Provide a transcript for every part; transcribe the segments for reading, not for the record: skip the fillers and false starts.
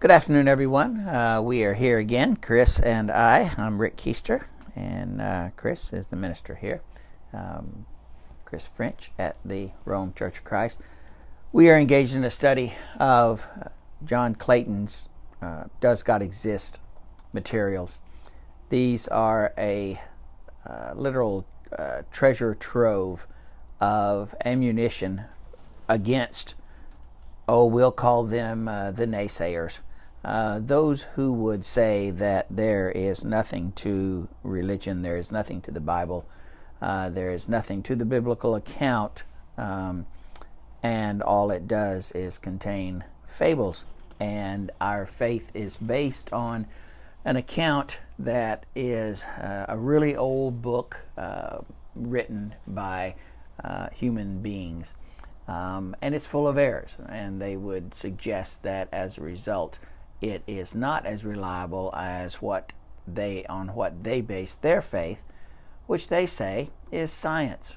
Good afternoon, everyone. We are here again, Chris and I. I'm Rick Keister, and Chris is the minister here. Chris French at the Rome Church of Christ. We are engaged in a study of John Clayton's Does God Exist materials. These are a literal treasure trove of ammunition against, we'll call them the naysayers. Those who would say that there is nothing to religion, there is nothing to the Bible, there is nothing to the biblical account, and all it does is contain fables. And our faith is based on an account that is a really old book written by human beings. And it's full of errors, and they would suggest that as a result it is not as reliable as what they base their faith, which they say is science.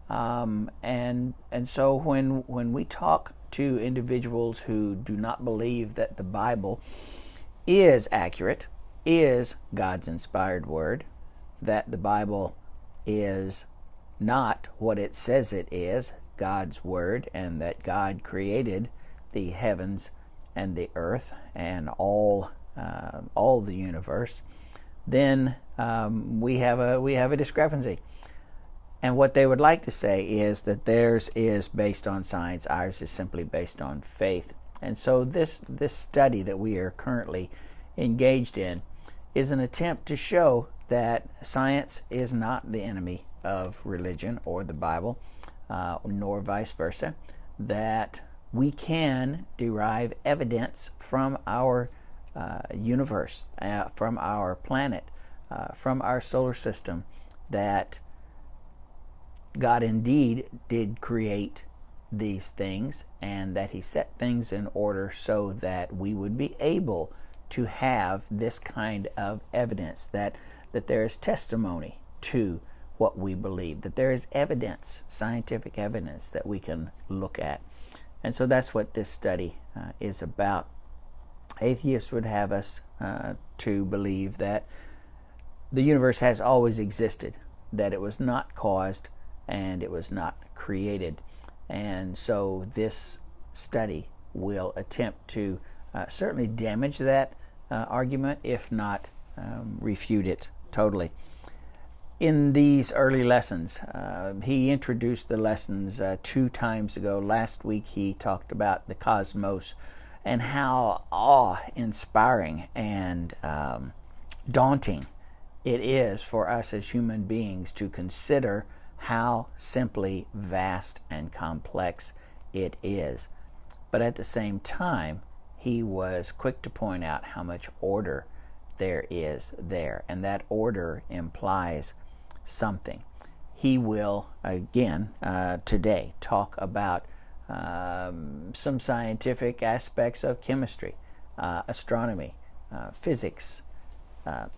And so when we talk to individuals who do not believe that the Bible is accurate, is God's inspired word, that the Bible is not what it says it is, God's word, and that God created the heavens and the earth and all the universe, then we have a discrepancy. And what they would like to say is that theirs is based on science, ours is simply based on faith. And so this study that we are currently engaged in is an attempt to show that science is not the enemy of religion or the Bible, nor vice versa, that we can derive evidence from our universe, from our planet, from our solar system, that God indeed did create these things, and that He set things in order so that we would be able to have this kind of evidence, that there is testimony to what we believe, that there is evidence, scientific evidence that we can look at. And so that's what this study is about. Atheists would have us to believe that the universe has always existed, that it was not caused and it was not created. And so this study will attempt to certainly damage that argument, if not refute it totally. In these early lessons, he introduced the lessons 2 times ago. Last week he talked about the cosmos and how awe-inspiring and daunting it is for us as human beings to consider how simply vast and complex it is. But at the same time, he was quick to point out how much order there is there, and that order implies something. He will again today talk about some scientific aspects of chemistry, astronomy, physics,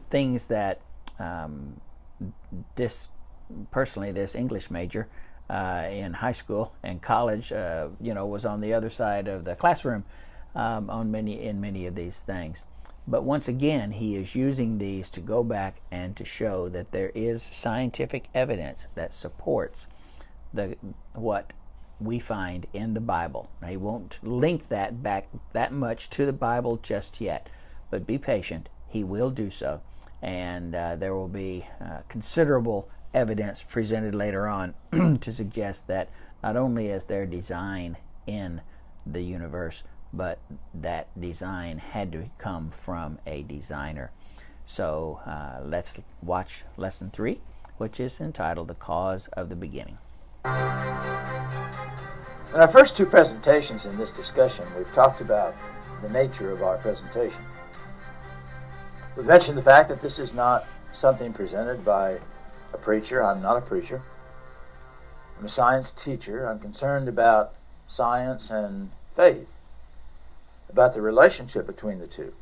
things that this English major in high school and college was on the other side of the classroom in many of these things. But once again, he is using these to go back and to show that there is scientific evidence that supports what we find in the Bible. Now, he won't link that back that much to the Bible just yet, but be patient. He will do so, and there will be considerable evidence presented later on to suggest that not only is there design in the universe, but that design had to come from a designer. So let's watch lesson 3, which is entitled The Cause of the Beginning. In our first 2 presentations in this discussion, we've talked about the nature of our presentation. We've mentioned the fact that this is not something presented by a preacher. I'm not a preacher. I'm a science teacher. I'm concerned about science and faith, about the relationship between the two.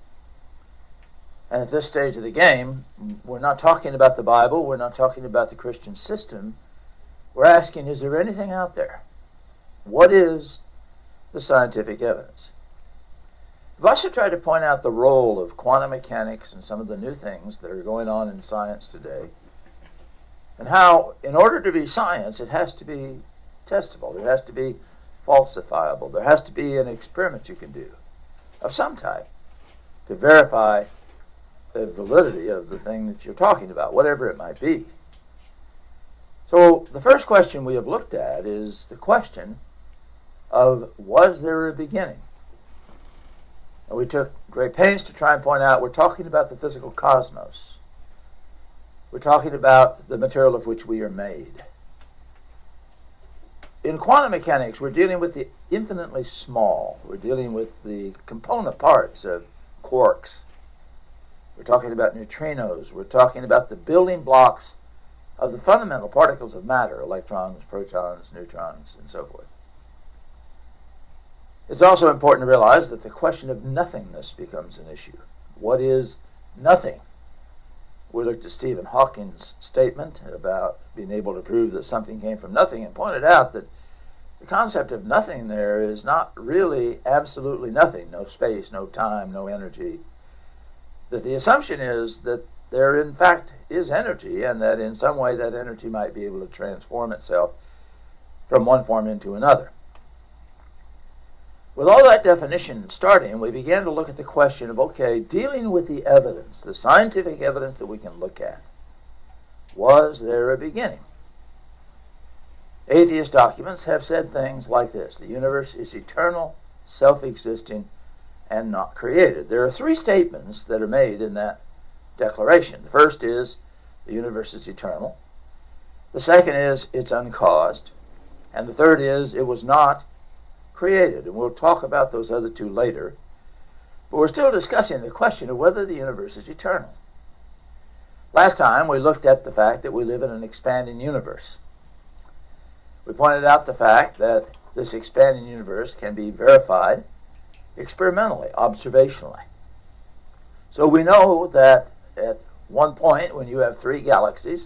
And at this stage of the game, we're not talking about the Bible, we're not talking about the Christian system. We're asking, is there anything out there? What is the scientific evidence? I've also tried to point out the role of quantum mechanics and some of the new things that are going on in science today, and how, in order to be science, it has to be testable, it has to be falsifiable, there has to be an experiment you can do of some type to verify the validity of the thing that you're talking about, whatever it might be. So the first question we have looked at is the question of, was there a beginning? And we took great pains to try and point out we're talking about the physical cosmos. We're talking about the material of which we are made. In quantum mechanics, we're dealing with the infinitely small. We're dealing with the component parts of quarks. We're talking about neutrinos. We're talking about the building blocks of the fundamental particles of matter, electrons, protons, neutrons, and so forth. It's also important to realize that the question of nothingness becomes an issue. What is nothing? We looked at Stephen Hawking's statement about being able to prove that something came from nothing and pointed out that the concept of nothing there is not really absolutely nothing, no space, no time, no energy. That the assumption is that there in fact is energy, and that in some way that energy might be able to transform itself from one form into another. With all that definition starting, we began to look at the question of, okay, dealing with the evidence, the scientific evidence that we can look at, was there a beginning? Atheist documents have said things like this: the universe is eternal, self-existing, and not created. There are three statements that are made in that declaration. The first is the universe is eternal. The second is it's uncaused. And the third is it was not created. And we'll talk about those other two later. But we're still discussing the question of whether the universe is eternal. Last time we looked at the fact that we live in an expanding universe. We pointed out the fact that this expanding universe can be verified experimentally, observationally. So we know that at one point when you have three galaxies,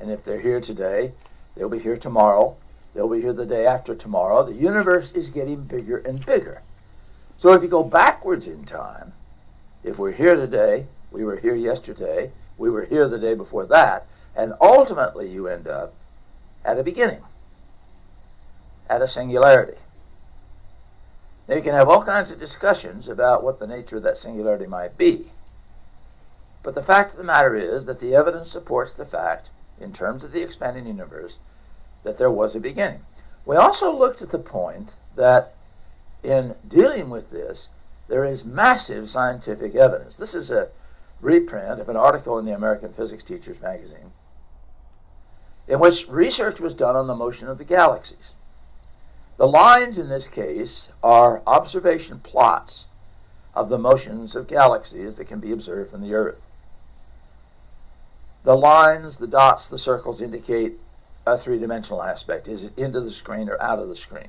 and if they're here today, they'll be here tomorrow, they'll be here the day after tomorrow, the universe is getting bigger and bigger. So if you go backwards in time, if we're here today, we were here yesterday, we were here the day before that, and ultimately you end up at a beginning, at a singularity. Now you can have all kinds of discussions about what the nature of that singularity might be. But the fact of the matter is that the evidence supports the fact, in terms of the expanding universe, that there was a beginning. We also looked at the point that in dealing with this, there is massive scientific evidence. This is a reprint of an article in the American Physics Teachers magazine in which research was done on the motion of the galaxies. The lines in this case are observation plots of the motions of galaxies that can be observed from the Earth. The lines, the dots, the circles indicate a three-dimensional aspect. Is it into the screen or out of the screen?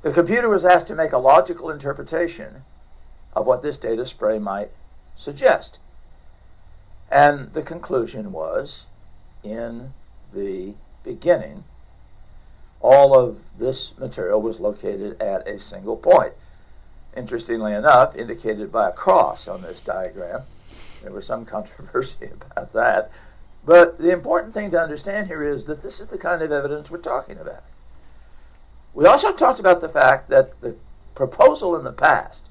The computer was asked to make a logical interpretation of what this data spray might suggest. And the conclusion was, in the beginning, all of this material was located at a single point. Interestingly enough, indicated by a cross on this diagram. There was some controversy about that. But the important thing to understand here is that this is the kind of evidence we're talking about. We also talked about the fact that the proposal in the past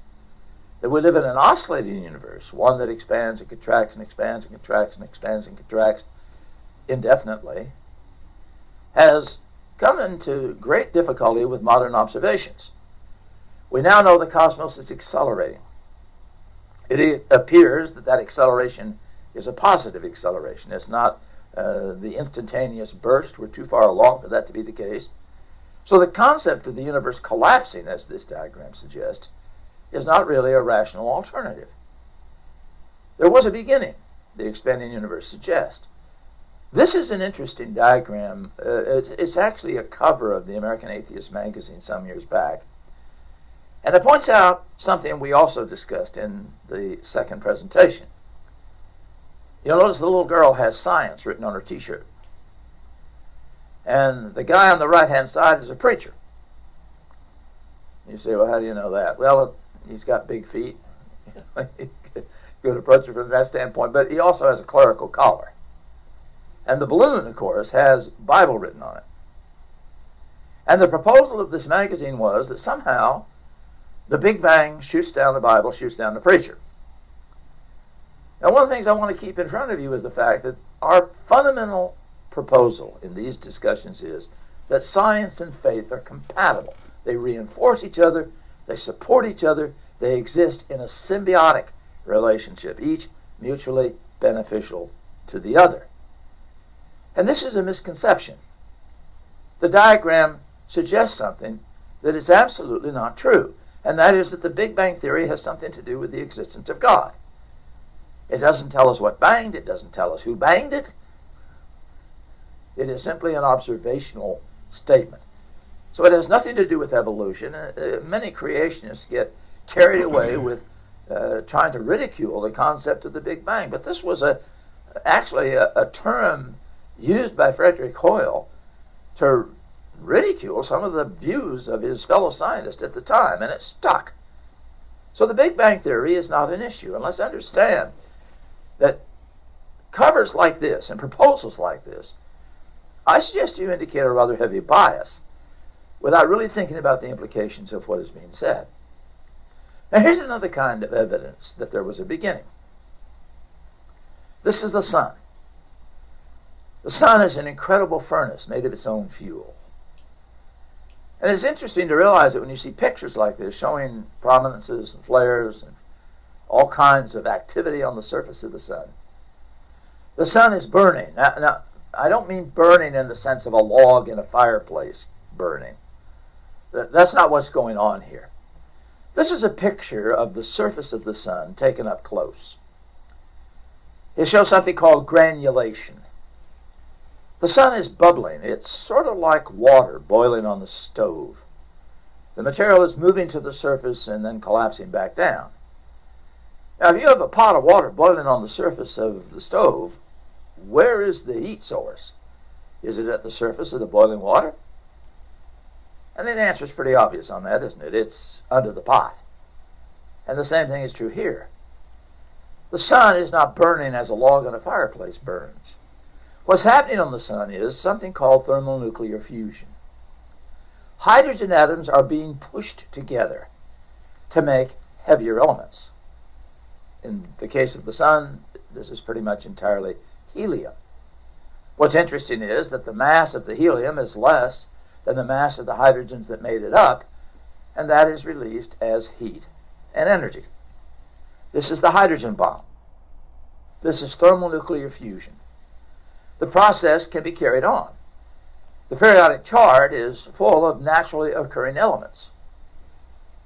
that we live in an oscillating universe, one that expands and contracts and expands and contracts and expands and contracts indefinitely, has come into great difficulty with modern observations. We now know the cosmos is accelerating. It appears that that acceleration is a positive acceleration. It's not the instantaneous burst. We're too far along for that to be the case. So the concept of the universe collapsing, as this diagram suggests, is not really a rational alternative. There was a beginning, the expanding universe suggests. This is an interesting diagram. It's actually a cover of the American Atheist magazine some years back. And it points out something we also discussed in the second presentation. You'll notice the little girl has science written on her t-shirt. And the guy on the right-hand side is a preacher. You say, well, how do you know that? Well, he's got big feet. Good approach from that standpoint, but he also has a clerical collar. And the balloon, of course, has Bible written on it. And the proposal of this magazine was that somehow the Big Bang shoots down the Bible, shoots down the preacher. Now, one of the things I want to keep in front of you is the fact that our fundamental proposal in these discussions is that science and faith are compatible. They reinforce each other, they support each other, they exist in a symbiotic relationship, each mutually beneficial to the other. And this is a misconception. The diagram suggests something that is absolutely not true, and that is that the Big Bang Theory has something to do with the existence of God. It doesn't tell us what banged, it doesn't tell us who banged it. It is simply an observational statement. So it has nothing to do with evolution. Many creationists get carried away with trying to ridicule the concept of the Big Bang, but this was actually a term used by Frederick Hoyle to ridicule some of the views of his fellow scientists at the time, and it stuck. So the Big Bang Theory is not an issue, and let's understand that covers like this and proposals like this, I suggest you indicate a rather heavy bias without really thinking about the implications of what is being said. Now here's another kind of evidence that there was a beginning. This is the sun. The sun is an incredible furnace made of its own fuel. And it's interesting to realize that when you see pictures like this showing prominences and flares and all kinds of activity on the surface of the sun is burning. Now, I don't mean burning in the sense of a log in a fireplace burning. That's not what's going on here. This is a picture of the surface of the sun taken up close. It shows something called granulation. The sun is bubbling. It's sort of like water boiling on the stove. The material is moving to the surface and then collapsing back down. Now, if you have a pot of water boiling on the surface of the stove, where is the heat source? Is it at the surface of the boiling water? I think the answer is pretty obvious on that, isn't it? It's under the pot. And the same thing is true here. The sun is not burning as a log on a fireplace burns. What's happening on the sun is something called thermonuclear fusion. Hydrogen atoms are being pushed together to make heavier elements. In the case of the sun, this is pretty much entirely helium. What's interesting is that the mass of the helium is less than the mass of the hydrogens that made it up, and that is released as heat and energy. This is the hydrogen bomb. This is thermonuclear fusion. The process can be carried on. The periodic chart is full of naturally occurring elements.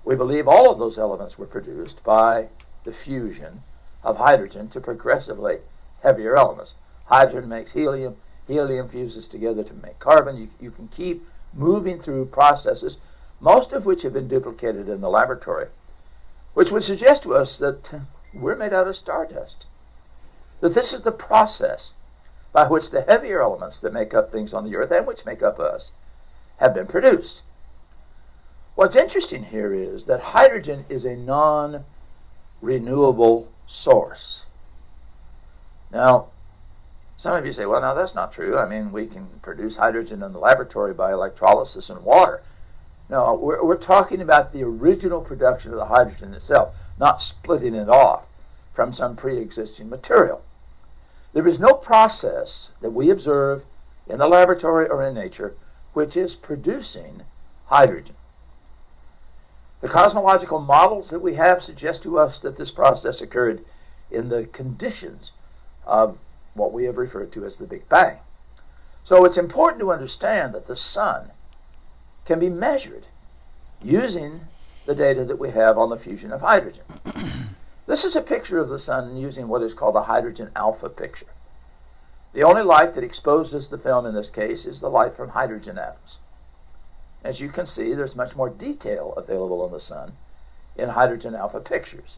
We believe all of those elements were produced by the fusion of hydrogen to progressively heavier elements. Hydrogen makes helium, helium fuses together to make carbon. You can keep moving through processes, most of which have been duplicated in the laboratory, which would suggest to us that we're made out of stardust. That this is the process by which the heavier elements that make up things on the earth and which make up us have been produced. What's interesting here is that hydrogen is a non-renewable source. Now, some of you say, well, no, that's not true. I mean, we can produce hydrogen in the laboratory by electrolysis and water. No, we're talking about the original production of the hydrogen itself, not splitting it off from some pre-existing material. There is no process that we observe in the laboratory or in nature which is producing hydrogen. The cosmological models that we have suggest to us that this process occurred in the conditions of what we have referred to as the Big Bang. So it's important to understand that the sun can be measured using the data that we have on the fusion of hydrogen. This is a picture of the sun using what is called a hydrogen alpha picture. The only light that exposes the film in this case is the light from hydrogen atoms. As you can see, there's much more detail available on the sun in hydrogen alpha pictures.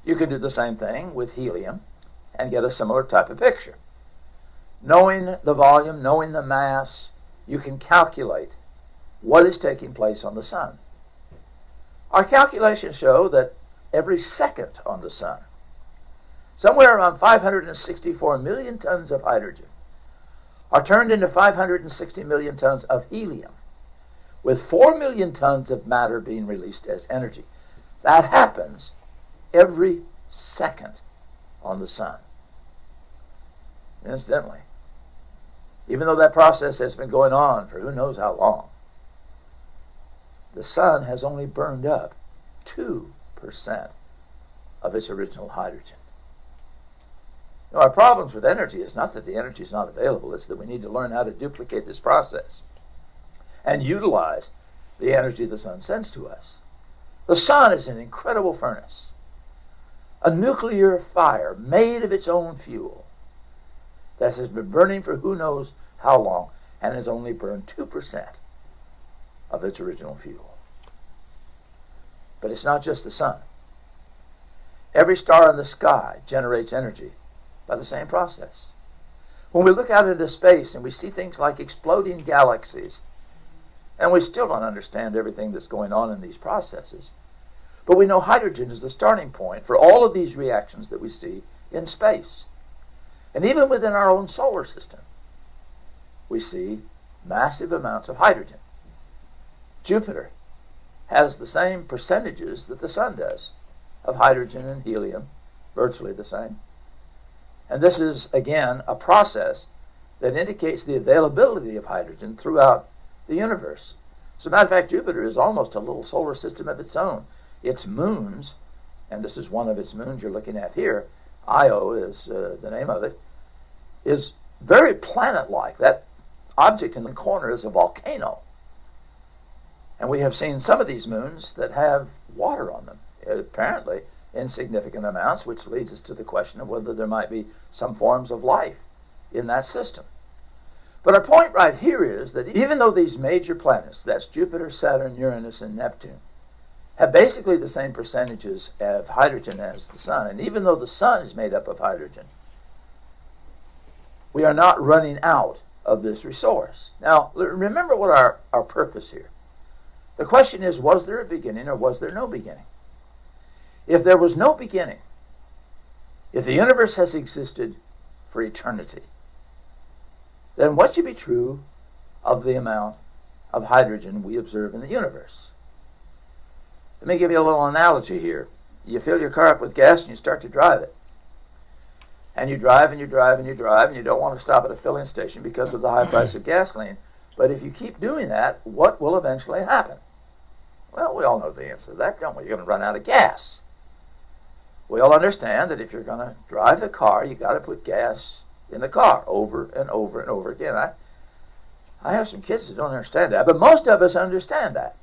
You can do the same thing with helium and get a similar type of picture. Knowing the volume, knowing the mass, you can calculate what is taking place on the sun. Our calculations show that every second on the sun, somewhere around 564 million tons of hydrogen are turned into 560 million tons of helium, with 4 million tons of matter being released as energy. That happens every second on the sun. Incidentally, even though that process has been going on for who knows how long, the sun has only burned up 2% of its original hydrogen. Now, our problems with energy is not that the energy is not available, it's that we need to learn how to duplicate this process and utilize the energy the sun sends to us. The sun is an incredible furnace, a nuclear fire made of its own fuel that has been burning for who knows how long and has only burned 2% of its original fuel. But it's not just the sun. Every star in the sky generates energy by the same process. When we look out into space and we see things like exploding galaxies, and we still don't understand everything that's going on in these processes, but we know hydrogen is the starting point for all of these reactions that we see in space. And even within our own solar system, we see massive amounts of hydrogen. Jupiter has the same percentages that the sun does of hydrogen and helium, virtually the same. And this is, again, a process that indicates the availability of hydrogen throughout the universe. As a matter of fact, Jupiter is almost a little solar system of its own. Its moons, and this is one of its moons you're looking at here, Io is the name of it, is very planet-like. That object in the corner is a volcano. And we have seen some of these moons that have water on them, apparently in significant amounts, which leads us to the question of whether there might be some forms of life in that system. But our point right here is that even though these major planets, that's Jupiter, Saturn, Uranus, and Neptune, have basically the same percentages of hydrogen as the sun, and even though the sun is made up of hydrogen, we are not running out of this resource. Now, remember what our purpose here. The question is, was there a beginning or was there no beginning? If there was no beginning, if the universe has existed for eternity, then what should be true of the amount of hydrogen we observe in the universe? Let me give you a little analogy here. You fill your car up with gas and you start to drive it. And you drive and you drive and you drive and you don't want to stop at a filling station because of the high price of gasoline. But if you keep doing that, what will eventually happen? Well, we all know the answer to that, don't we? You're going to run out of gas. We all understand that if you're going to drive the car, you've got to put gas in the car over and over and over again. I have some kids that don't understand that, but most of us understand that.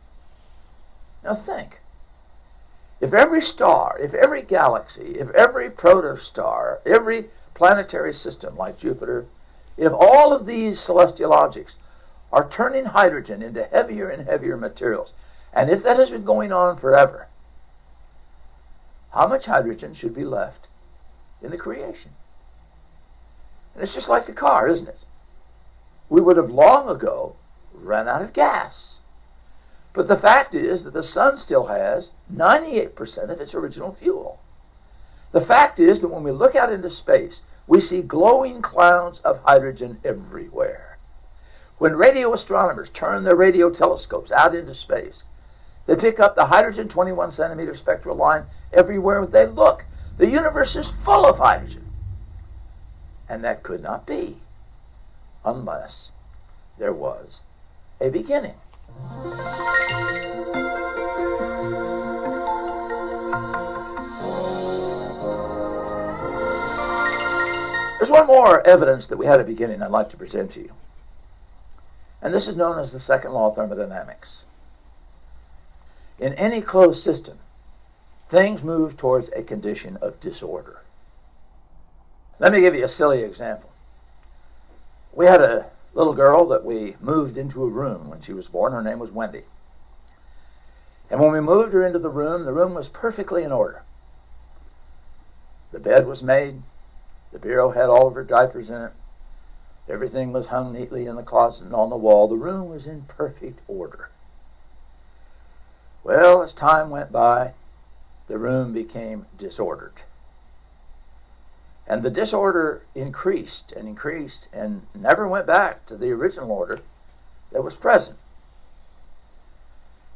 Now think. If every star, if every galaxy, if every protostar, every planetary system like Jupiter, if all of these celestial objects are turning hydrogen into heavier and heavier materials, and if that has been going on forever, how much hydrogen should be left in the creation? And it's just like the car, isn't it? We would have long ago run out of gas. But the fact is that the sun still has 98% of its original fuel. The fact is that when we look out into space, we see glowing clouds of hydrogen everywhere. When radio astronomers turn their radio telescopes out into space, they pick up the hydrogen 21 centimeter spectral line everywhere they look. The universe is full of hydrogen. And that could not be unless there was a beginning. There's one more evidence that we had a beginning I'd like to present to you. And this is known as the second law of thermodynamics. In any closed system, things move towards a condition of disorder. Let me give you a silly example. We had a little girl that we moved into a room when she was born. Her name was Wendy. And when we moved her into the room was perfectly in order. The bed was made. The bureau had all of her diapers in it. Everything was hung neatly in the closet and on the wall. The room was in perfect order. Well, as time went by, the room became disordered. And the disorder increased and never went back to the original order that was present.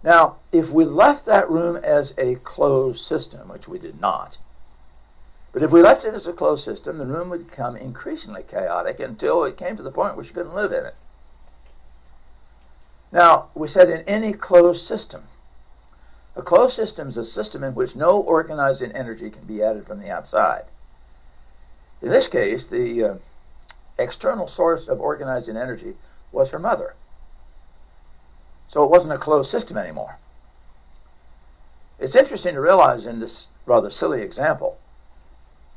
Now, if we left that room as a closed system, which we did not, but if we left it as a closed system, the room would become increasingly chaotic until it came to the point where you couldn't live in it. Now, we said in any closed system, a closed system is a system in which no organizing energy can be added from the outside. In this case, the external source of organizing energy was her mother. So it wasn't a closed system anymore. It's interesting to realize in this rather silly example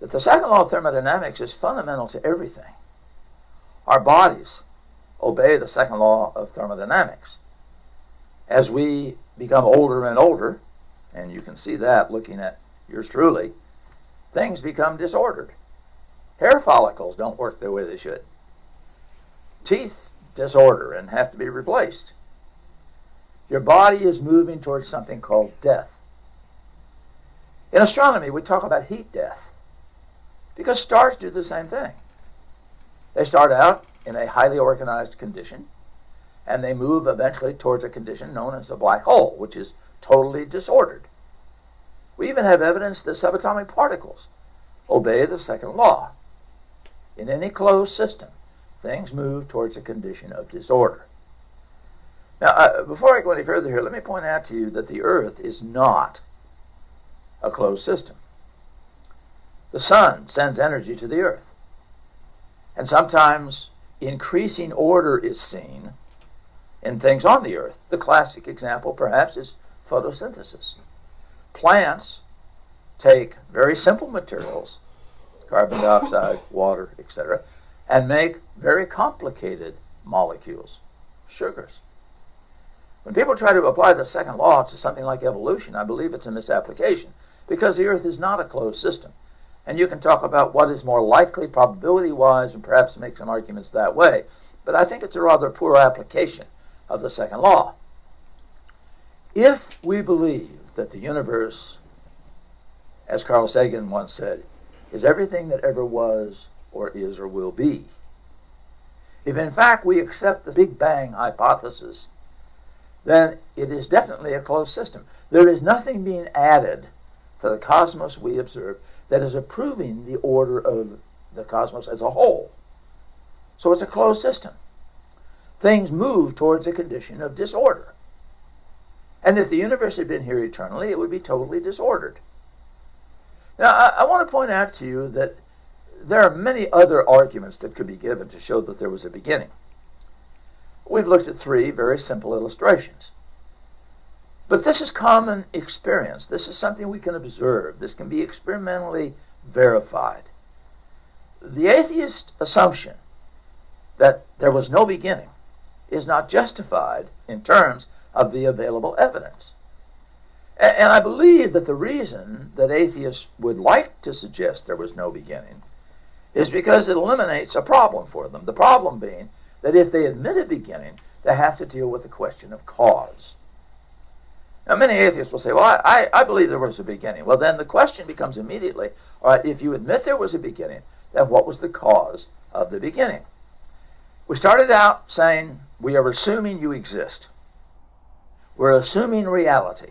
that the second law of thermodynamics is fundamental to everything. Our bodies obey the second law of thermodynamics. As we become older and older, and you can see that looking at yours truly, things become disordered. Hair follicles don't work the way they should. Teeth disorder and have to be replaced. Your body is moving towards something called death. In astronomy, we talk about heat death because stars do the same thing. They start out in a highly organized condition, and they move eventually towards a condition known as a black hole, which is totally disordered. We even have evidence that subatomic particles obey the second law. In any closed system, things move towards a condition of disorder. Now, before I go any further here, let me point out to you that the Earth is not a closed system. The sun sends energy to the Earth, and sometimes increasing order is seen in things on the Earth. The classic example, perhaps, is photosynthesis. Plants take very simple materials, carbon dioxide, water, etc., and make very complicated molecules, sugars. When people try to apply the second law to something like evolution, I believe it's a misapplication, because the Earth is not a closed system. And you can talk about what is more likely probability-wise and perhaps make some arguments that way, but I think it's a rather poor application of the second law. If we believe that the universe, as Carl Sagan once said, is everything that ever was or is or will be, if in fact we accept the Big Bang hypothesis, then it is definitely a closed system. There is nothing being added to the cosmos we observe that is approving the order of the cosmos as a whole. So it's a closed system. Things move towards a condition of disorder. And if the universe had been here eternally, it would be totally disordered. Now, I want to point out to you that there are many other arguments that could be given to show that there was a beginning. We've looked at three very simple illustrations. But this is common experience. This is something we can observe. This can be experimentally verified. The atheist assumption that there was no beginning is not justified in terms of the available evidence. And I believe that the reason that atheists would like to suggest there was no beginning is because it eliminates a problem for them. The problem being that if they admit a beginning, they have to deal with the question of cause. Now, many atheists will say, well, I believe there was a beginning. Well, then the question becomes immediately, all right, if you admit there was a beginning, then what was the cause of the beginning? We started out saying we are assuming you exist. We're assuming reality.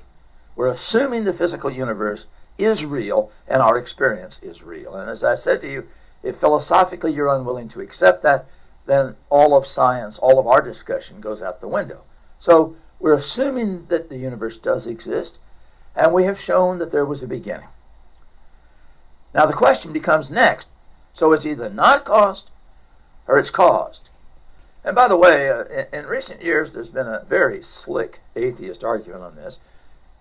We're assuming the physical universe is real and our experience is real. And as I said to you, if philosophically you're unwilling to accept that, then all of science, all of our discussion goes out the window. So we're assuming that the universe does exist, and we have shown that there was a beginning. Now the question becomes next, so it's either not caused or it's caused. And by the way, in recent years there's been a very slick atheist argument on this,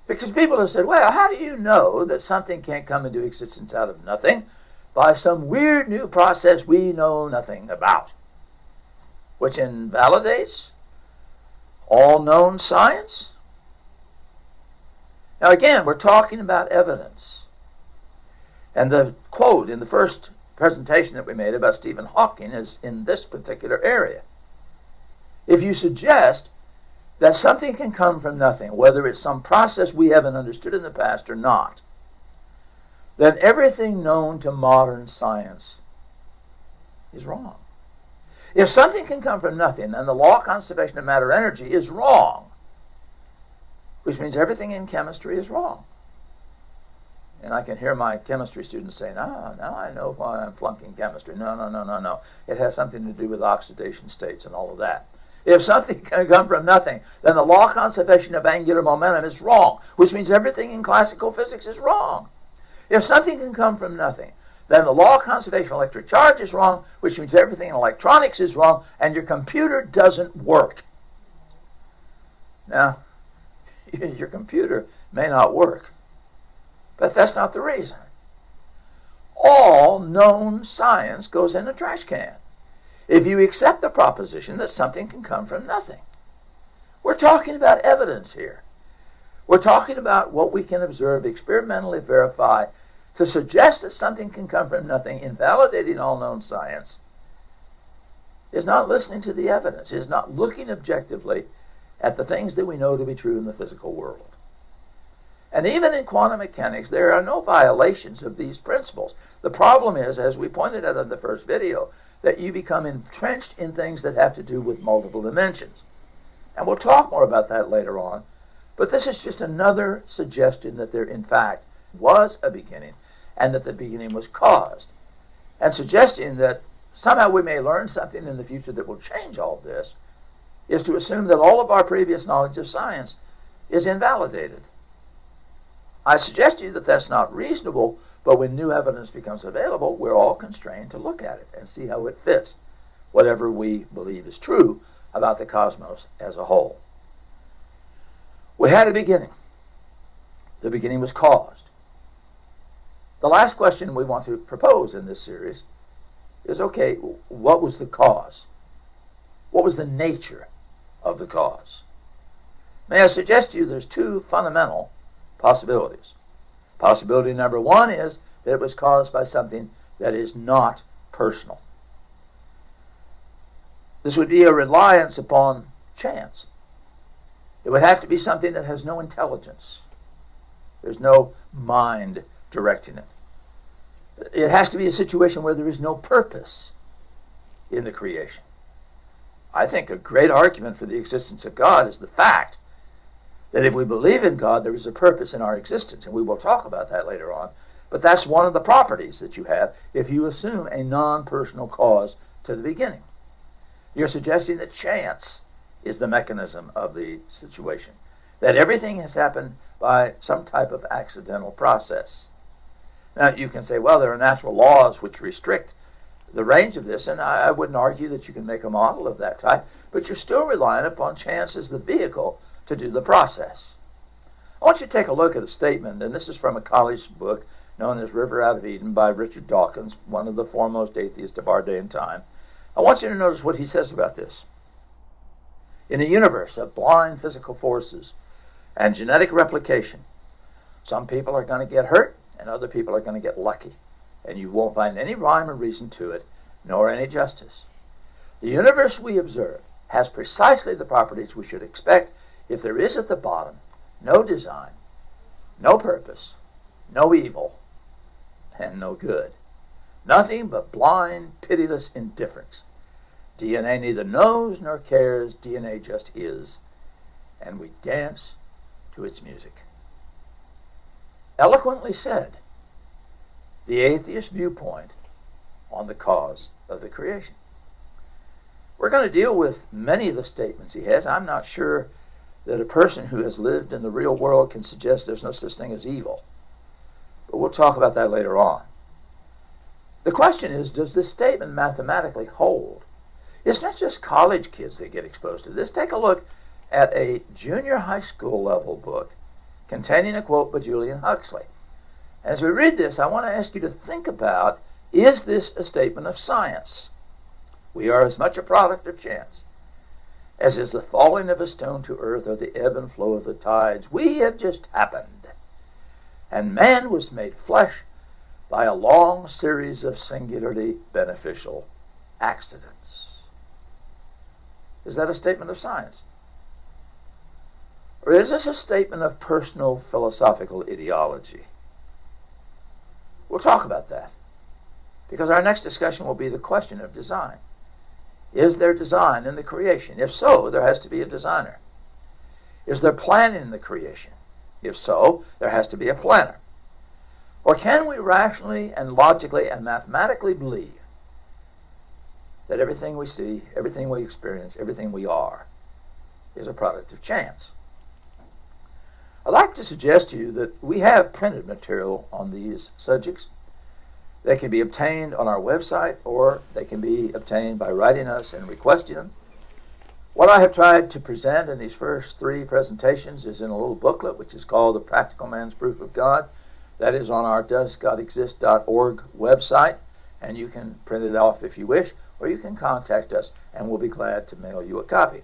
because people have said, well, how do you know that something can't come into existence out of nothing by some weird new process we know nothing about, which invalidates all known science? Now again, we're talking about evidence. And the quote in the first presentation that we made about Stephen Hawking is in this particular area. If you suggest that something can come from nothing, whether it's some process we haven't understood in the past or not, then everything known to modern science is wrong. If something can come from nothing, then the law of conservation of matter energy is wrong, which means everything in chemistry is wrong. And I can hear my chemistry students saying, now I know why I'm flunking chemistry. No. It has something to do with oxidation states and all of that. If something can come from nothing, then the law of conservation of angular momentum is wrong, which means everything in classical physics is wrong. If something can come from nothing, then the law of conservation of electric charge is wrong, which means everything in electronics is wrong, and your computer doesn't work. Now, your computer may not work, but that's not the reason. All known science goes in a trash can if you accept the proposition that something can come from nothing. We're talking about evidence here. We're talking about what we can observe, experimentally verify. To suggest that something can come from nothing, invalidating all known science, is not listening to the evidence, is not looking objectively at the things that we know to be true in the physical world. And even in quantum mechanics, there are no violations of these principles. The problem is, as we pointed out in the first video, that you become entrenched in things that have to do with multiple dimensions. And we'll talk more about that later on. But this is just another suggestion that there, in fact, was a beginning, and that the beginning was caused. And suggesting that somehow we may learn something in the future that will change all this is to assume that all of our previous knowledge of science is invalidated. I suggest to you that that's not reasonable, but when new evidence becomes available, we're all constrained to look at it and see how it fits whatever we believe is true about the cosmos as a whole. We had a beginning. The beginning was caused. The last question we want to propose in this series is, okay, what was the cause? What was the nature of the cause? May I suggest to you there's two fundamental possibilities. Possibility number one is that it was caused by something that is not personal. This would be a reliance upon chance. It would have to be something that has no intelligence. There's no mind directing it. It has to be a situation where there is no purpose in the creation. I think a great argument for the existence of God is the fact that if we believe in God, there is a purpose in our existence, and we will talk about that later on. But that's one of the properties that you have if you assume a non-personal cause to the beginning. You're suggesting that chance is the mechanism of the situation, that everything has happened by some type of accidental process. Now, you can say, well, there are natural laws which restrict the range of this, and I wouldn't argue that you can make a model of that type, but you're still relying upon chance as the vehicle to do the process. I want you to take a look at a statement, and this is from a college book known as River Out of Eden by Richard Dawkins, one of the foremost atheists of our day and time. I want you to notice what he says about this. In a universe of blind physical forces and genetic replication, some people are going to get hurt and other people are going to get lucky, and you won't find any rhyme or reason to it, nor any justice. The universe we observe has precisely the properties we should expect if there is at the bottom no design, no purpose, no evil, and no good. Nothing but blind, pitiless indifference. DNA neither knows nor cares. DNA just is. And we dance to its music. Eloquently said, the atheist viewpoint on the cause of the creation. We're going to deal with many of the statements he has. I'm not sure that a person who has lived in the real world can suggest there's no such thing as evil. But we'll talk about that later on. The question is, does this statement mathematically hold? It's not just college kids that get exposed to this. Take a look at a junior high school level book containing a quote by Julian Huxley. As we read this, I want to ask you to think about, is this a statement of science? We are as much a product of chance as is the falling of a stone to earth or the ebb and flow of the tides. We have just happened. And man was made flesh by a long series of singularly beneficial accidents. Is that a statement of science? Or is this a statement of personal philosophical ideology? We'll talk about that, because our next discussion will be the question of design. Is there design in the creation? If so, there has to be a designer. Is there planning in the creation? If so, there has to be a planner. Or can we rationally and logically and mathematically believe that everything we see, everything we experience, everything we are is a product of chance? I'd like to suggest to you that we have printed material on these subjects. They can be obtained on our website, or they can be obtained by writing us and requesting them. What I have tried to present in these first 3 presentations is in a little booklet which is called The Practical Man's Proof of God. That is on our doesgodexist.org website, and you can print it off if you wish, or you can contact us and we'll be glad to mail you a copy.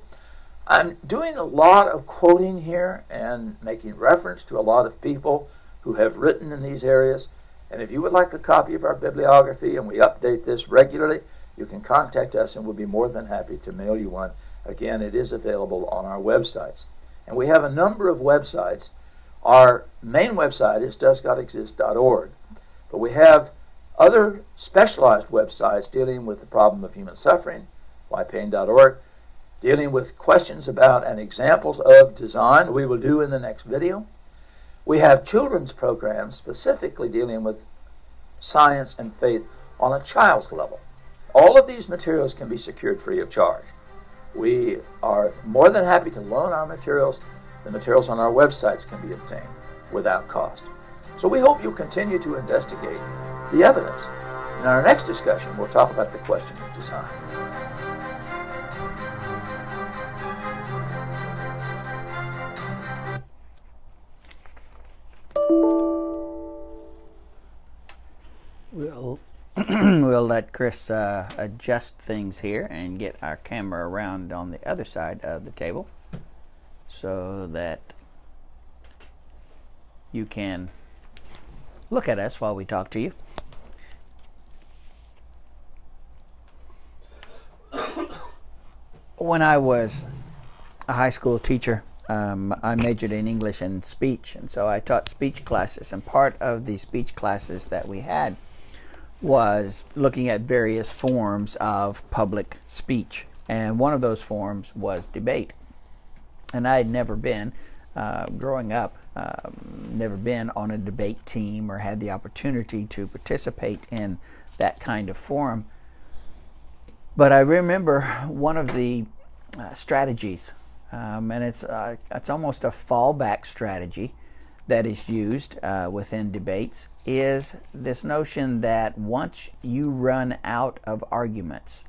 I'm doing a lot of quoting here and making reference to a lot of people who have written in these areas. And if you would like a copy of our bibliography, and we update this regularly, you can contact us and we'll be more than happy to mail you one. Again, it is available on our websites. And we have a number of websites. Our main website is doesgodexist.org. But we have other specialized websites dealing with the problem of human suffering, whypain.org, dealing with questions about and examples of design we will do in the next video. We have children's programs specifically dealing with science and faith on a child's level. All of these materials can be secured free of charge. We are more than happy to loan our materials. The materials on our websites can be obtained without cost. So we hope you'll continue to investigate the evidence. In our next discussion, we'll talk about the question of design. We'll let Chris adjust things here and get our camera around on the other side of the table so that you can look at us while we talk to you. When I was a high school teacher, I majored in English and speech, and so I taught speech classes, and part of the speech classes that we had was looking at various forms of public speech, and one of those forms was debate. And I had never been, growing up, never been on a debate team or had the opportunity to participate in that kind of forum. But I remember one of the strategies, and it's almost a fallback strategy that is used within debates, is this notion that once you run out of arguments,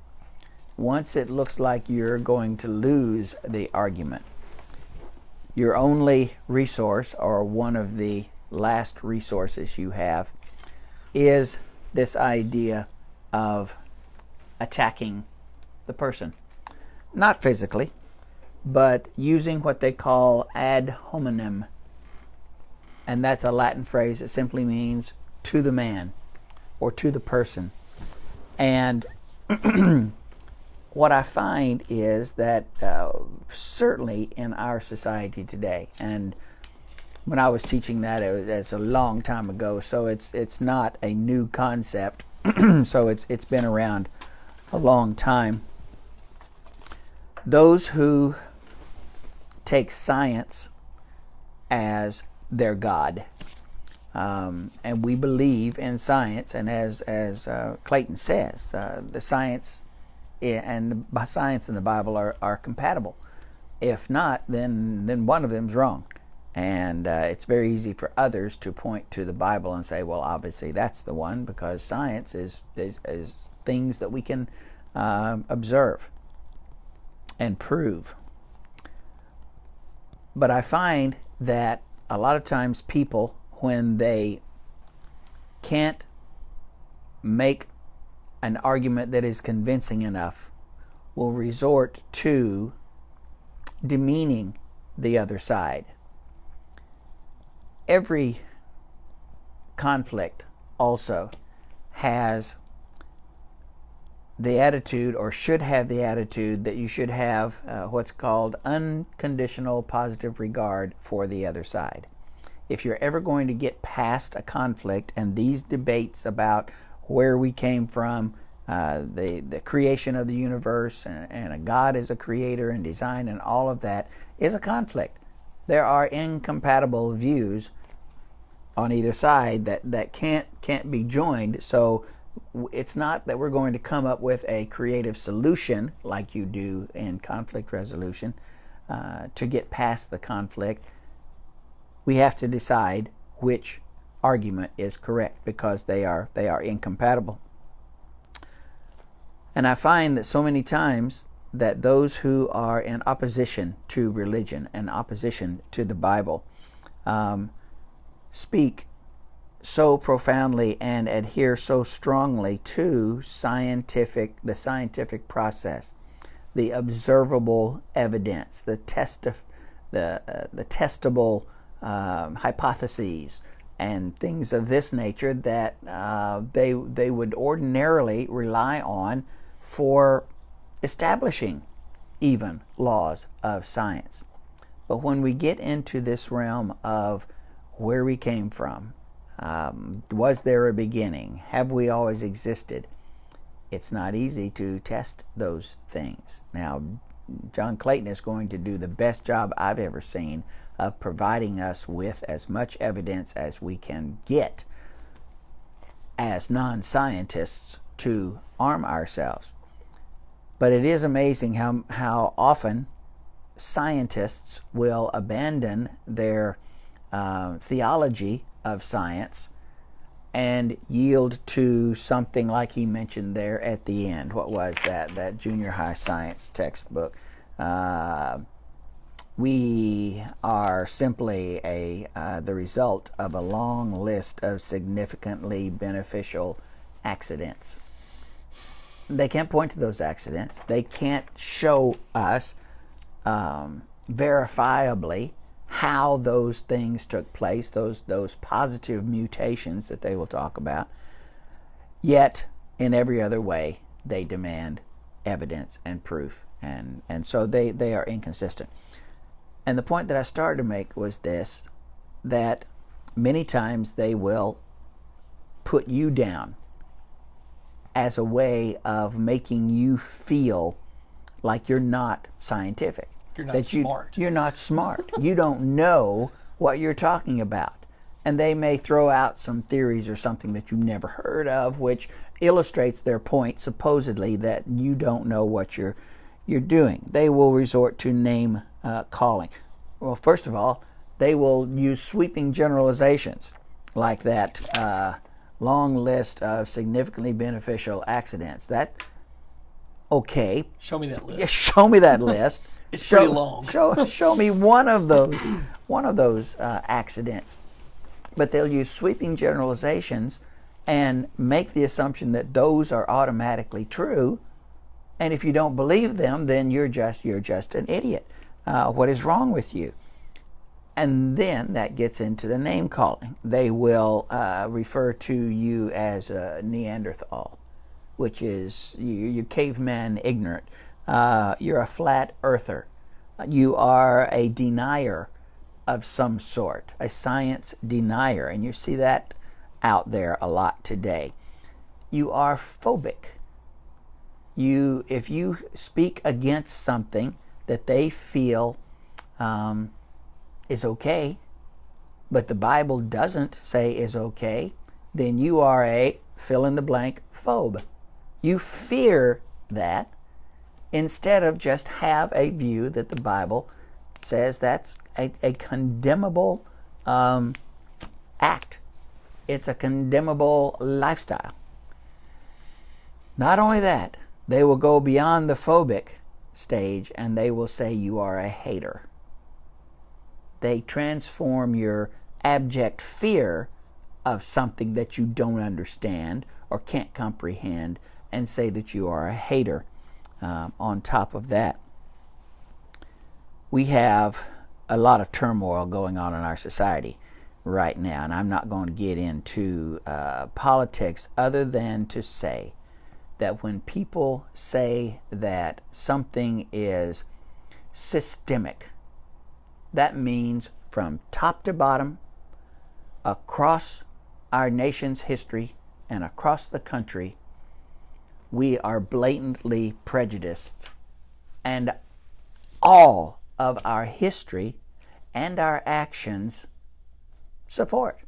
once it looks like you're going to lose the argument, your only resource, or one of the last resources you have, is this idea of attacking the person. Not physically, but using what they call ad hominem. And that's a Latin phrase that simply means to the man or to the person. And what I find is that certainly in our society today, and when I was teaching that, it's a long time ago, so it's not a new concept. So it's been around a long time. Those who take science as their God, and we believe in science, and as Clayton says, the science and the science and the Bible are compatible. If not, then one of them is wrong, and it's very easy for others to point to the Bible and say, well, obviously that's the one, because science is things that we can observe and prove. But I find that a lot of times people, when they can't make an argument that is convincing enough, will resort to demeaning the other side. Every conflict also has the attitude, or should have the attitude, that you should have what's called unconditional positive regard for the other side. If you're ever going to get past a conflict and these debates about where we came from, the creation of the universe, and a God is a creator and design, and all of that is a conflict. There are incompatible views on either side that can't be joined. So it's not that we're going to come up with a creative solution like you do in conflict resolution to get past the conflict. We have to decide which argument is correct, because they are incompatible. And I find that so many times that those who are in opposition to religion and opposition to the Bible speak so profoundly and adhere so strongly to the scientific process, the observable evidence, the testable hypotheses, and things of this nature that they would ordinarily rely on for establishing even laws of science. But when we get into this realm of where we came from, was there a beginning? Have we always existed? It's not easy to test those things. Now, John Clayton is going to do the best job I've ever seen of providing us with as much evidence as we can get as non-scientists to arm ourselves. But it is amazing how often scientists will abandon their theology of science and yield to something like he mentioned there at the end. What was that junior high science textbook? We are simply the result of a long list of significantly beneficial accidents. They can't point to those accidents. They can't show us verifiably how those things took place, those positive mutations that they will talk about. Yet, in every other way, they demand evidence and proof, and so they are inconsistent. And the point that I started to make was this, that many times they will put you down as a way of making you feel like you're not scientific. You're not smart. You're not smart. You don't know what you're talking about. And they may throw out some theories or something that you've never heard of, which illustrates their point, supposedly, that you don't know what you're doing. They will resort to name calling. Well, first of all, they will use sweeping generalizations like that long list of significantly beneficial accidents. Okay. Show me that list. Yeah, show me that list. It's pretty long. Show me one of those accidents. But they'll use sweeping generalizations and make the assumption that those are automatically true. And if you don't believe them, then you're just an idiot. What is wrong with you? And then that gets into the name calling. They will refer to you as a Neanderthal, which is you caveman ignorant. You're a flat earther. You are a denier of some sort, a science denier, and you see that out there a lot today. You are phobic. If you speak against something that they feel is okay, but the Bible doesn't say is okay, then you are a fill-in-the-blank phobe. You fear that instead of just have a view that the Bible says that's a condemnable act. It's a condemnable lifestyle. Not only that, they will go beyond the phobic stage and they will say you are a hater. They transform your abject fear of something that you don't understand or can't comprehend and say that you are a hater. On top of that, we have a lot of turmoil going on in our society right now, and I'm not going to get into politics other than to say that when people say that something is systemic, that means from top to bottom, across our nation's history and across the country, we are blatantly prejudiced, and all of our history and our actions support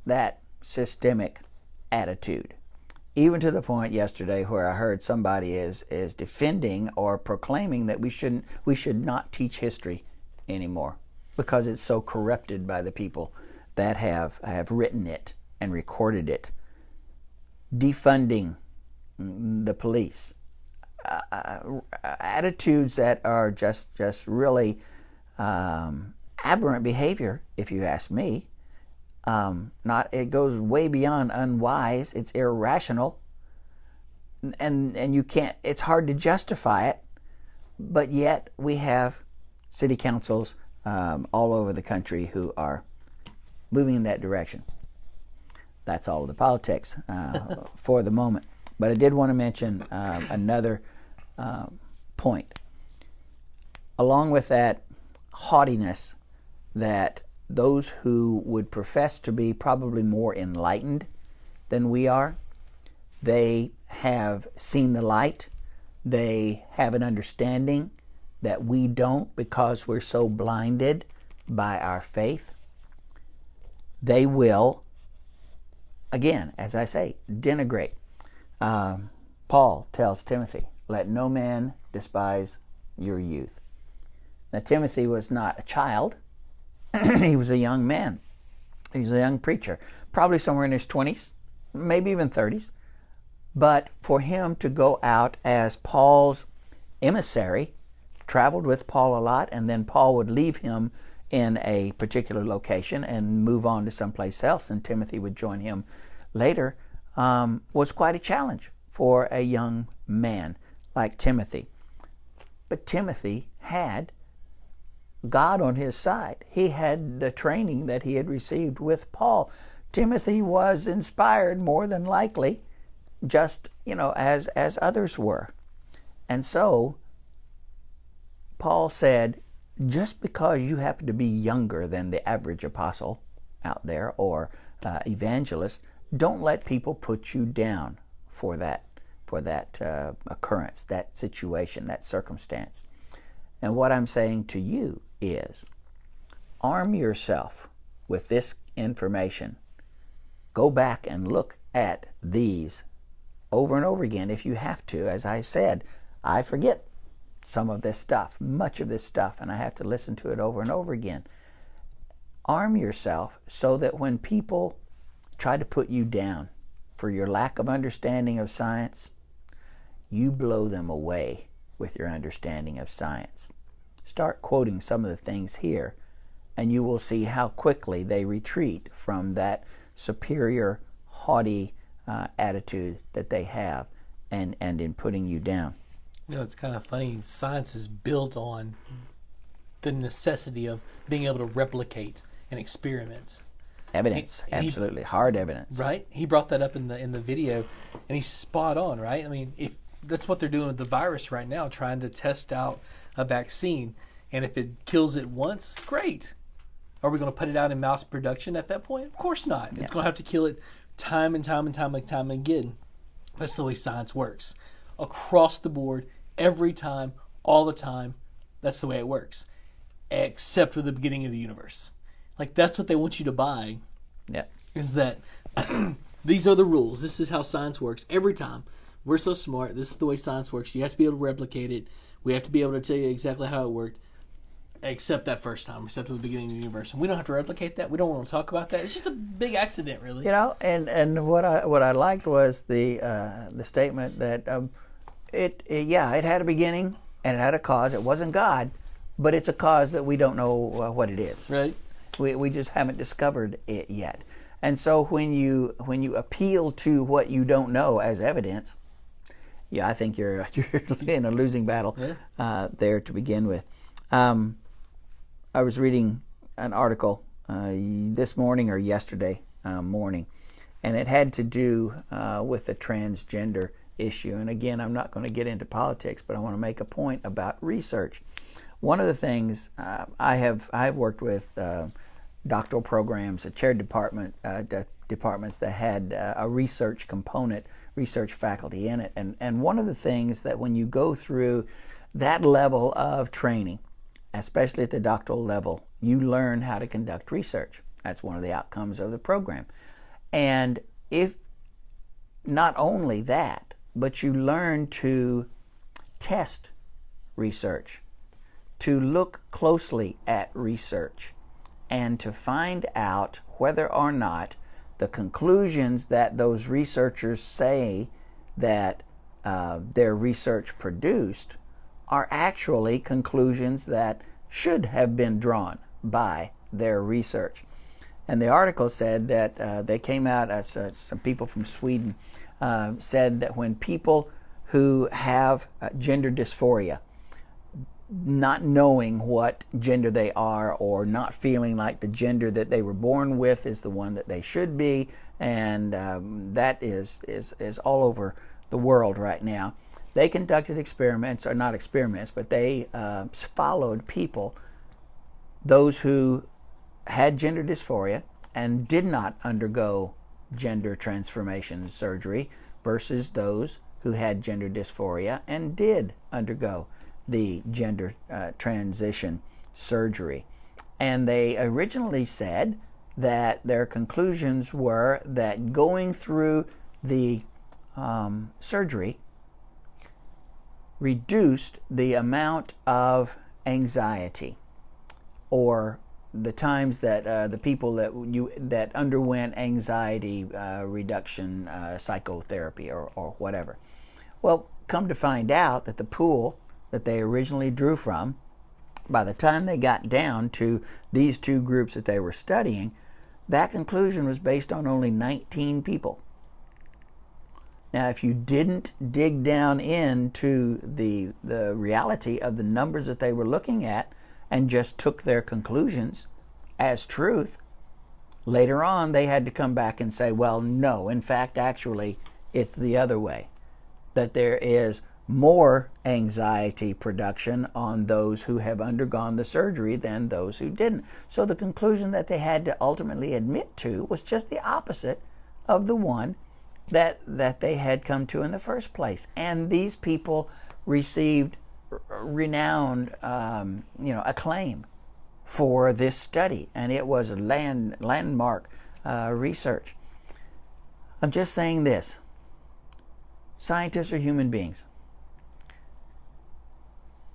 that systemic attitude. Even to the point yesterday where I heard somebody is defending or proclaiming that we should not teach history anymore because it's so corrupted by the people that have written it and recorded it. Defunding the police, attitudes that are just really aberrant behavior, if you ask me. It goes way beyond unwise. It's irrational, and you can't. It's hard to justify it, but yet we have city councils all over the country who are moving in that direction. That's all of the politics for the moment. But I did want to mention another point. Along with that haughtiness that those who would profess to be probably more enlightened than we are, they have seen the light. They have an understanding that we don't because we're so blinded by our faith. They will, again, as I say, denigrate. Paul tells Timothy, let no man despise your youth. Now, Timothy was not a child. He was a young man. He was a young preacher, probably somewhere in his 20s, maybe even 30s. But for him to go out as Paul's emissary, traveled with Paul a lot, and then Paul would leave him in a particular location and move on to someplace else, and Timothy would join him later, was quite a challenge for a young man like Timothy. But Timothy had God on his side. He had the training that he had received with Paul. Timothy was inspired more than likely, just as others were. And so Paul said, just because you happen to be younger than the average apostle out there or evangelist, don't let people put you down for that occurrence, that situation, that circumstance. And what I'm saying to you is, arm yourself with this information. Go back and look at these over and over again if you have to. As I said, I forget some of this stuff, much of this stuff, and I have to listen to it over and over again. Arm yourself so that when people try to put you down for your lack of understanding of science, you blow them away with your understanding of science. Start quoting some of the things here, and you will see how quickly they retreat from that superior, haughty attitude that they have, and in putting you down. It's kind of funny. Science is built on the necessity of being able to replicate and experiment. Evidence, absolutely, hard evidence. Right? He brought that up in the video, and he's spot on, right? I mean, if that's what they're doing with the virus right now, trying to test out a vaccine, and if it kills it once, great. Are we going to put it out in mass production at that point? Of course not. It's going to have to kill it time and time and time and time again. That's the way science works. Across the board, every time, all the time, that's the way it works. Except with the beginning of the universe. Like, that's what they want you to buy. Yeah. Is that these are the rules. This is how science works every time. We're so smart. This is the way science works. You have to be able to replicate it. We have to be able to tell you exactly how it worked, except that first time, except at the beginning of the universe. And we don't have to replicate that. We don't want to talk about that. It's just a big accident, really. And what I liked was the statement that it had a beginning and it had a cause. It wasn't God, but it's a cause that we don't know what it is. Right. We just haven't discovered it yet. And so when you appeal to what you don't know as evidence, I think you're in a losing battle there to begin with. I was reading an article this morning or yesterday morning, and it had to do with the transgender issue. And again, I'm not going to get into politics, but I want to make a point about research. One of the things I've worked with doctoral programs, chaired departments that had a research component, research faculty in it. And one of the things that when you go through that level of training, especially at the doctoral level, you learn how to conduct research. That's one of the outcomes of the program. And if not only that, but you learn to test research, to look closely at research, and to find out whether or not the conclusions that those researchers say that their research produced are actually conclusions that should have been drawn by their research. And the article said that they came out as some people from Sweden said that when people who have gender dysphoria, not knowing what gender they are or not feeling like the gender that they were born with is the one that they should be, and that is all over the world right now. They conducted experiments, or not experiments, but they followed people, those who had gender dysphoria and did not undergo gender transformation surgery versus those who had gender dysphoria and did undergo the gender transition surgery. And they originally said that their conclusions were that going through the surgery reduced the amount of anxiety, or the times that the people that underwent anxiety reduction psychotherapy or whatever. Well, come to find out that the pool that they originally drew from, by the time they got down to these two groups that they were studying, that conclusion was based on only 19 people. Now, if you didn't dig down into the reality of the numbers that they were looking at and just took their conclusions as truth, later on they had to come back and say, well, no, in fact, actually, it's the other way, that there is more anxiety production on those who have undergone the surgery than those who didn't. So the conclusion that they had to ultimately admit to was just the opposite of the one that they had come to in the first place. And these people received renowned acclaim for this study, and it was a landmark research. I'm just saying this: scientists are human beings.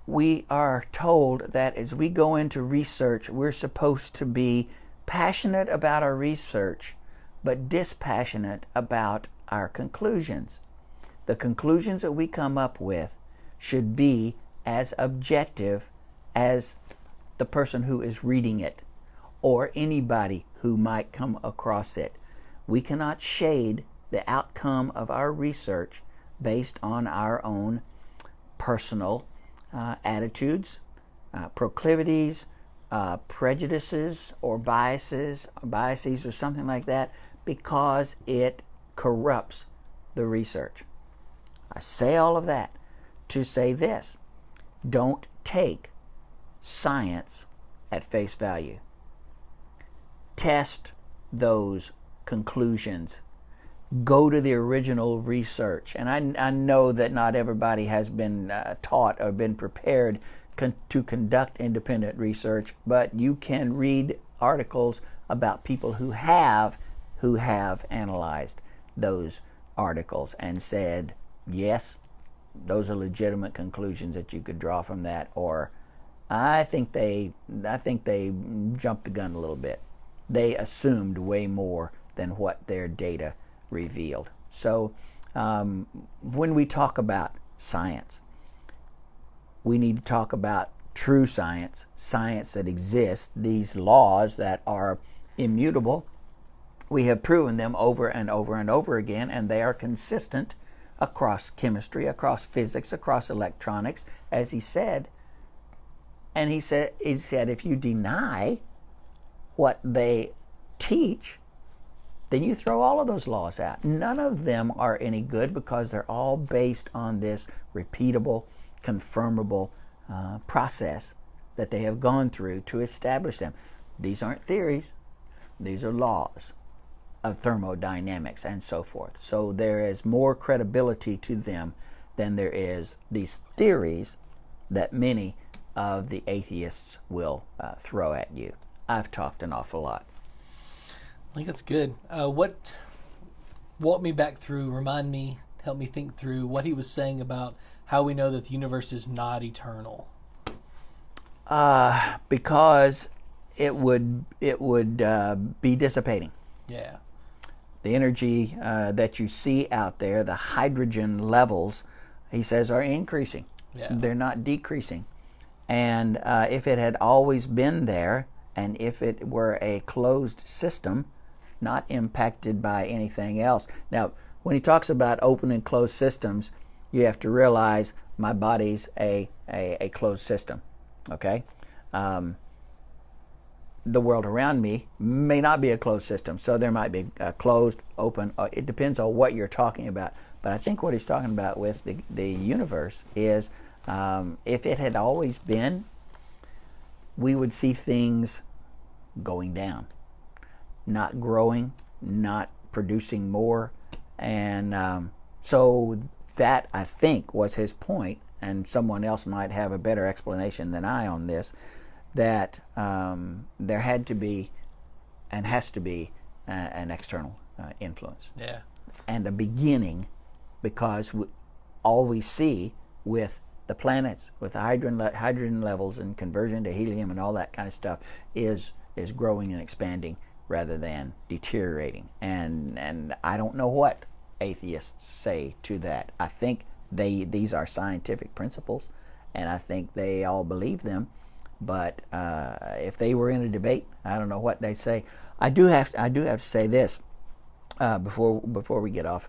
We are told that as we go into research, we're supposed to be passionate about our research, but dispassionate about our conclusions. The conclusions that we come up with should be as objective as the person who is reading it or anybody who might come across it. We cannot shade the outcome of our research based on our own personal attitudes, proclivities, prejudices or biases or something like that, because it corrupts the research. I say all of that to say this: don't take science at face value. Test those conclusions. Go to the original research. And I know that not everybody has been taught or been prepared to conduct independent research, but you can read articles about people who have analyzed those articles and said, yes, those are legitimate conclusions that you could draw from that, or I think they jumped the gun a little bit. They assumed way more than what their data revealed. So when we talk about science, we need to talk about true science, science that exists, these laws that are immutable. We have proven them over and over and over again, and they are consistent across chemistry, across physics, across electronics, as he said. And he said if you deny what they teach, then you throw all of those laws out. None of them are any good because they're all based on this repeatable, confirmable process that they have gone through to establish them. These aren't theories. These are laws of thermodynamics and so forth. So there is more credibility to them than there is these theories that many of the atheists will throw at you. I've talked an awful lot. I think that's good. Walk me back through, remind me, help me think through what he was saying about how we know that the universe is not eternal. Because it would be dissipating. Yeah. The energy that you see out there, the hydrogen levels, he says, are increasing. Yeah. They're not decreasing. And if it had always been there, and if it were a closed system, not impacted by anything else. Now, when he talks about open and closed systems, you have to realize my body's a closed system, okay? The world around me may not be a closed system, so there might be a closed, open, it depends on what you're talking about. But I think what he's talking about with the universe is if it had always been, we would see things going down, not growing, not producing more. And so that, I think, was his point, and someone else might have a better explanation than I on this, that there had to be and has to be an external influence. Yeah. And a beginning, because all we see with the planets, with the hydrogen levels and conversion to helium and all that kind of stuff, is growing and expanding rather than deteriorating. And I don't know what atheists say to that. I think these are scientific principles, and I think they all believe them. But if they were in a debate, I don't know what they'd say. I do have to say this before we get off.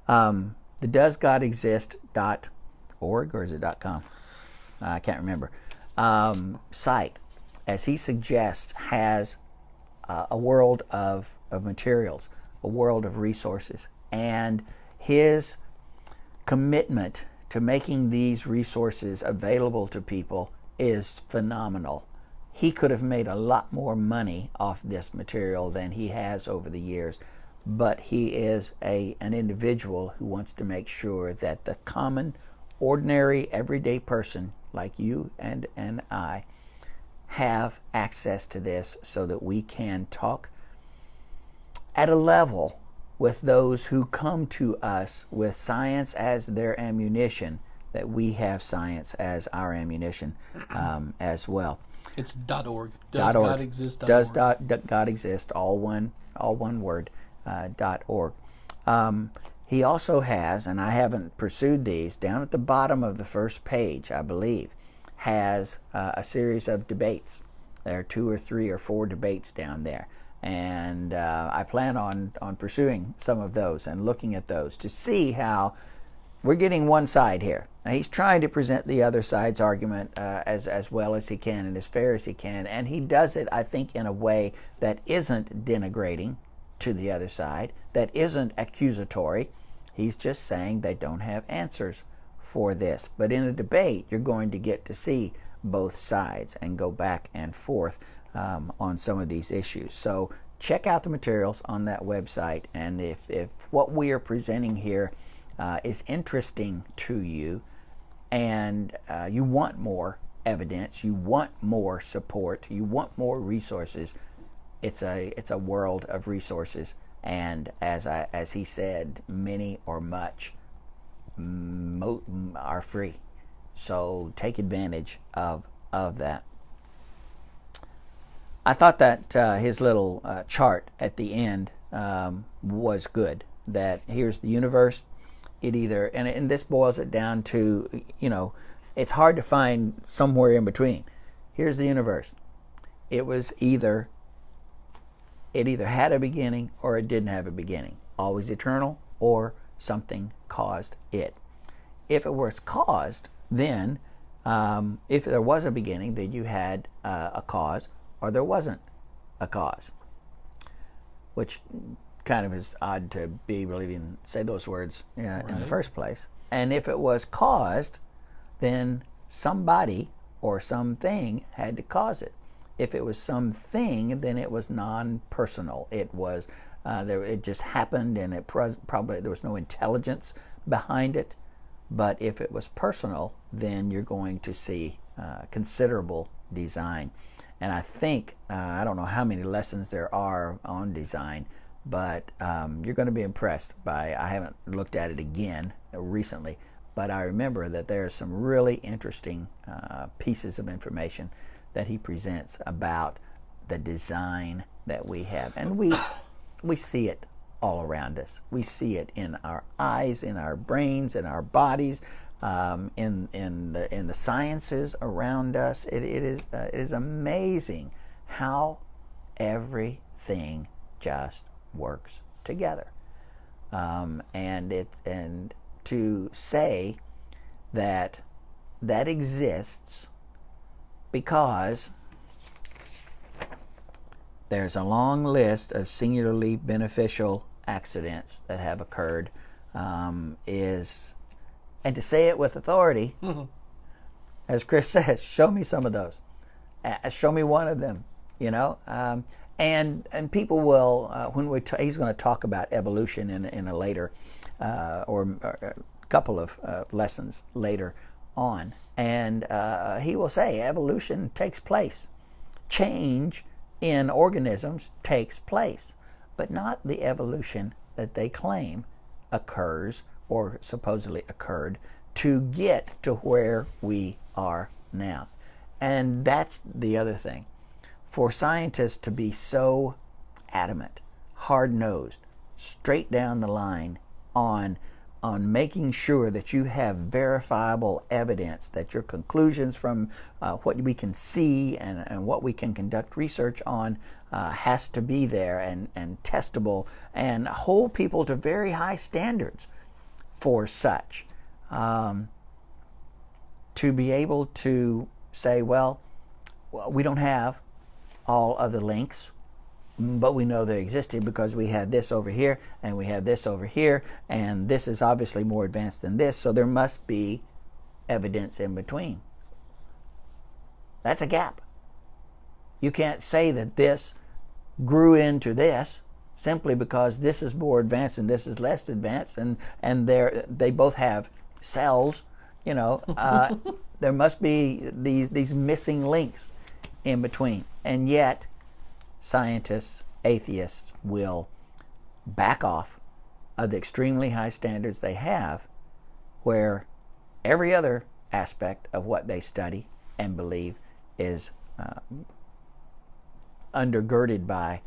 The doesgodexist.org, or is it .com? I can't remember. Site, as he suggests, has a world of materials, a world of resources, and his commitment to making these resources available to people is phenomenal. He could have made a lot more money off this material than he has over the years, but he is an individual who wants to make sure that the common, ordinary, everyday person like you and I have access to this, so that we can talk at a level with those who come to us with science as their ammunition, that we have science as our ammunition as well. It's .org. Does God exist? Does God exist? All one word. .org. He also has, and I haven't pursued these, down at the bottom of the first page, I believe, has a series of debates. There are 2 or 3 or 4 debates down there, and I plan on pursuing some of those and looking at those to see how we're getting one side here. Now, he's trying to present the other side's argument as well as he can and as fair as he can, and he does it, I think, in a way that isn't denigrating to the other side, that isn't accusatory. He's just saying they don't have answers for this. But in a debate, you're going to get to see both sides and go back and forth on some of these issues. So check out the materials on that website, and if what we are presenting here is interesting to you, and you want more evidence, you want more support, you want more resources, it's a world of resources, and as he said, many or much are free. So take advantage of that. I thought that his little chart at the end was good. That here's the universe. It either, and this boils it down to, it's hard to find somewhere in between. Here's the universe. It either had a beginning or it didn't have a beginning. Always eternal, or something caused it. If it was caused, then if there was a beginning, then you had a cause, or there wasn't a cause, which kind of is odd to be able to even say those words in the Right. first place. And if it was caused, then somebody or something had to cause it. If it was something, then it was non-personal. It was it just happened, and it probably there was no intelligence behind it. But if it was personal, then you're going to see considerable design. And I think I don't know how many lessons there are on design, but you're going to be impressed by. I haven't looked at it again recently, but I remember that there are some really interesting pieces of information that he presents about the design that we have, and we see it all around us. We see it in our eyes, in our brains, in our bodies, in the sciences around us. It is amazing how everything just works together, and to say that exists because there's a long list of singularly beneficial accidents that have occurred, and to say it with authority, as Chris says, show me some of those. Show me one of them, and people will when he's going to talk about evolution in a later or a couple of lessons later on, and he will say evolution takes place, change in organisms takes place, but not the evolution that they claim occurs or supposedly occurred to get to where we are now. And that's the other thing. For scientists to be so adamant, hard-nosed, straight down the line on making sure that you have verifiable evidence, that your conclusions from what we can see and what we can conduct research on has to be there and testable, and hold people to very high standards for such. To be able to say, well, we don't have all of the links, but we know they existed because we had this over here and we have this over here, and this is obviously more advanced than this, so there must be evidence in between. That's a gap. You can't say that this grew into this simply because this is more advanced and this is less advanced, and they both have cells. There must be these missing links in between, and yet scientists, atheists will back off of the extremely high standards they have, where every other aspect of what they study and believe is undergirded by.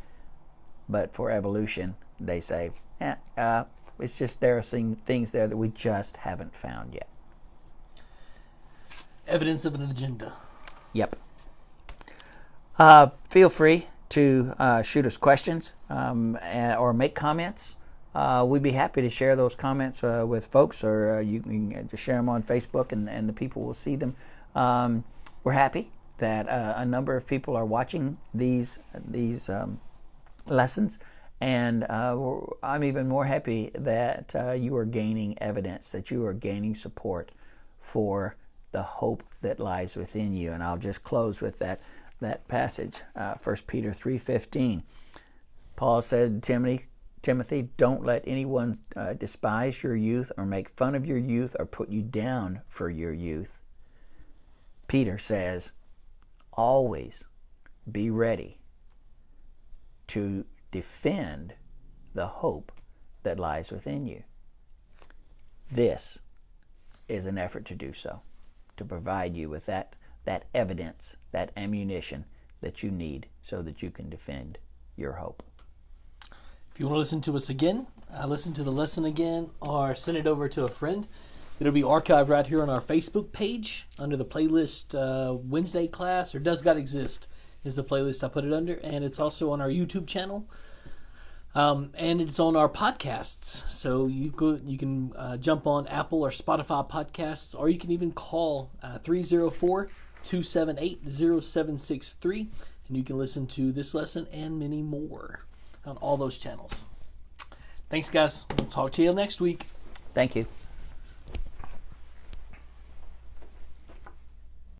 But for evolution, they say, it's just there are things there that we just haven't found yet. Evidence of an agenda. Yep. Feel free to shoot us questions or make comments. We'd be happy to share those comments with folks, or you can just share them on Facebook, and the people will see them. We're happy that a number of people are watching these lessons, and I'm even more happy that you are gaining evidence, that you are gaining support for the hope that lies within you. And I'll just close with that passage, 1 Peter 3:15. Paul said to Timothy, don't let anyone despise your youth or make fun of your youth or put you down for your youth. Peter says, always be ready to defend the hope that lies within you. This is an effort to do so, to provide you with that evidence, that ammunition that you need so that you can defend your hope. If you want to listen to us again, listen to the lesson again, or send it over to a friend, it'll be archived right here on our Facebook page under the playlist Wednesday class, or Does God Exist is the playlist I put it under, and it's also on our YouTube channel, and it's on our podcasts. So you can jump on Apple or Spotify podcasts, or you can even call 304-278-0763, and you can listen to this lesson and many more on all those channels. Thanks, guys. We'll talk to you next week. Thank you.